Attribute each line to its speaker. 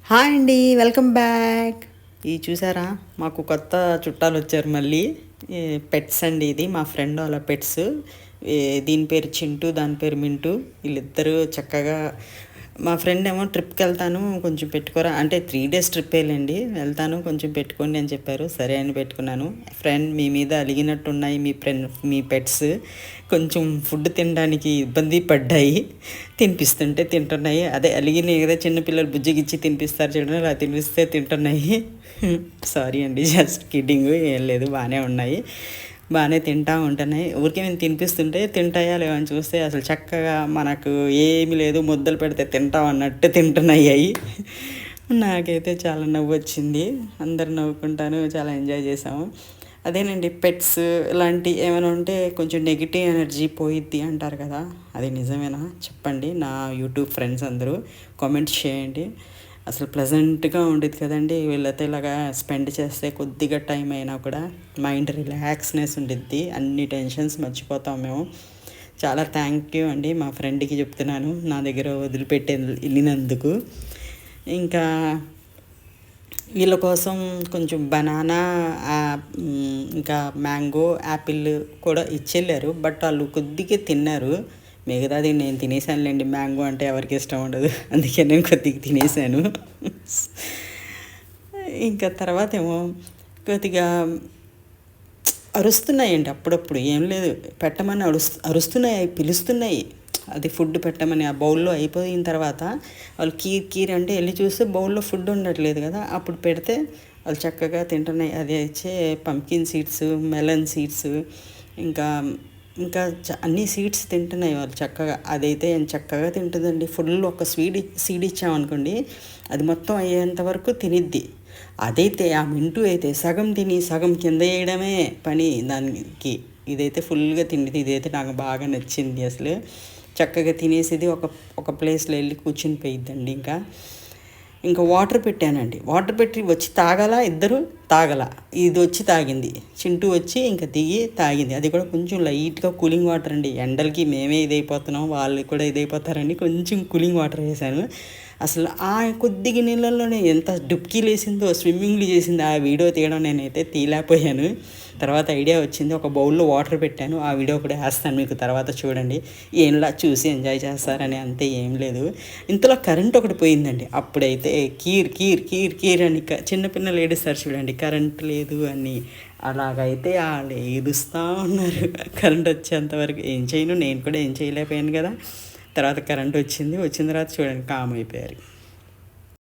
Speaker 1: Hi అండి, welcome back. ఇది చూసారా, మాకు కొత్త చుట్టాలు వచ్చారు మళ్ళీ. పెట్స్ అండి, ఇది మా ఫ్రెండ్ వాళ్ళ పెట్స్. దీని పేరు చింటూ, దాని పేరు మింటూ. వీళ్ళిద్దరూ చక్కగా, మా ఫ్రెండ్ ఏమో ట్రిప్కి వెళ్తాను కొంచెం పెట్టుకోరా అంటే 3 days ట్రిప్ వెళ్ళండి, వెళ్తాను కొంచెం పెట్టుకోండి అని చెప్పారు. సరే అని పెట్టుకున్నాను. ఫ్రెండ్, మీ మీద అలిగినట్టున్నాయి మీ పెట్స్. కొంచెం ఫుడ్ తినడానికి ఇబ్బంది పడ్డాయి, తినిపిస్తుంటే తింటున్నాయి. అదే అలిగినాయి కదా, చిన్నపిల్లలు బుజ్జిగిచ్చి తినిపిస్తారు చూడండి, అలా తినిపిస్తే తింటున్నాయి. సారీ అండి, జస్ట్ కిడ్డింగ్, ఏం లేదు, బాగానే ఉన్నాయి, బాగానే తింటూ ఉంటున్నాయి. ఊరికే మేము తినిపిస్తుంటే తింటాయా లేవని చూస్తే అసలు చక్కగా మనకు ఏమి లేదు, ముద్దలు పెడితే తింటాం అన్నట్టు తింటున్నాయి అవి. నాకైతే చాలా నవ్వు వచ్చింది, అందరు నవ్వుకుంటాను, చాలా ఎంజాయ్ చేసాము. అదేనండి, పెట్స్ ఇలాంటి ఏమైనా ఉంటే కొంచెం నెగిటివ్ ఎనర్జీ పోయిద్ది అంటారు కదా, అది నిజమేనా చెప్పండి. నా యూట్యూబ్ ఫ్రెండ్స్ అందరూ కామెంట్స్ చేయండి. అసలు ప్లెజెంట్గా ఉండేది కదండి వీళ్ళతో ఇలాగా స్పెండ్ చేస్తే, కొద్దిగా టైం అయినా కూడా మైండ్ రిలాక్స్నెస్ ఉండిద్ది, అన్ని టెన్షన్స్ మర్చిపోతాం మేము. చాలా థ్యాంక్ యూ అండి, మా ఫ్రెండ్కి చెప్తున్నాను నా దగ్గర వదిలిపెట్టే వెళ్ళినందుకు. ఇంకా వీళ్ళ కోసం కొంచెం బనానా, ఇంకా మ్యాంగో, యాపిల్ కూడా ఇచ్చెళ్ళారు. బట్ వాళ్ళు కొద్దిగా తిన్నారు, మిగతాది నేను తినేసానులేండి. మ్యాంగో అంటే ఎవరికి ఇష్టం ఉండదు, అందుకే నేను కొద్దిగా తినేసాను. ఇంకా తర్వాత ఏమో కొద్దిగా అరుస్తున్నాయండి అప్పుడప్పుడు, ఏం లేదు, పెట్టమని అరుస్తున్నాయి, పిలుస్తున్నాయి, అది ఫుడ్ పెట్టమని. ఆ బౌల్లో అయిపోయిన తర్వాత వాళ్ళు కీర్ కీర్ అంటే వెళ్ళి చూస్తే బౌల్లో ఫుడ్ ఉండట్లేదు కదా, అప్పుడు పెడితే వాళ్ళు చక్కగా తింటున్నాయి. అది వచ్చే పంకిన్ సీడ్స్, మెలన్ సీడ్స్, ఇంకా ఇంకా అన్ని సీడ్స్ తింటున్నాయి వాళ్ళు చక్కగా. అదైతే చక్కగా తింటుందండి. ఫుల్ ఒక సీడ్ ఇచ్చామనుకోండి, అది మొత్తం అయ్యేంత వరకు తినిద్ది. అదైతే ఆ మింటూ అయితే సగం తిని సగం కింద వేయడమే పని దానికి. ఇదైతే ఫుల్గా తిండిది, ఇదైతే నాకు బాగా నచ్చింది. అసలు చక్కగా తినేసేది, ఒక ప్లేస్లో వెళ్ళి కూర్చుని పోయిద్దండి. ఇంకా వాటర్ పెట్టానండి, వాటర్ పెట్టి వచ్చి ఇద్దరు తాగల, ఇది వచ్చి తాగింది, చింటూ వచ్చి ఇంకా దిగి తాగింది. అది కూడా కొంచెం లైట్గా కూలింగ్ వాటర్ అండి, ఎండలకి మేమే ఇదైపోతున్నాం, వాళ్ళు కూడా ఇదైపోతారని కొంచెం కూలింగ్ వాటర్ వేసాను. అసలు ఆ కొద్దిగా నీళ్ళల్లోనే ఎంత డుబ్కీలు వేసిందో, స్విమ్మింగ్లు చేసిందో, ఆ వీడియో తీయడం నేనైతే తీయలేకపోయాను. తర్వాత ఐడియా వచ్చింది, ఒక బౌల్లో వాటర్ పెట్టాను, ఆ వీడియో కూడా వేస్తాను మీకు, తర్వాత చూడండి. ఏంలా చూసి ఎంజాయ్ చేస్తారని, అంతే, ఏం లేదు. ఇంతలో కరెంట్ ఒకటి పోయిందండి, అప్పుడైతే కీర్ కీర్ కీర్ కీర్ అని చిన్నపిల్లలు ఏడుస్తారు చూడండి, కరెంట్ లేదు అని. అలాగైతే వాళ్ళు ఏడుస్తూ ఉన్నారు కరెంట్ వచ్చేంతవరకు. ఏం చేయను, నేను కూడా ఏం చేయలేకపోయాను కదా. తర్వాత కరెంట్ వచ్చిన తర్వాత చూడండి, కామ్ అయిపోయారు.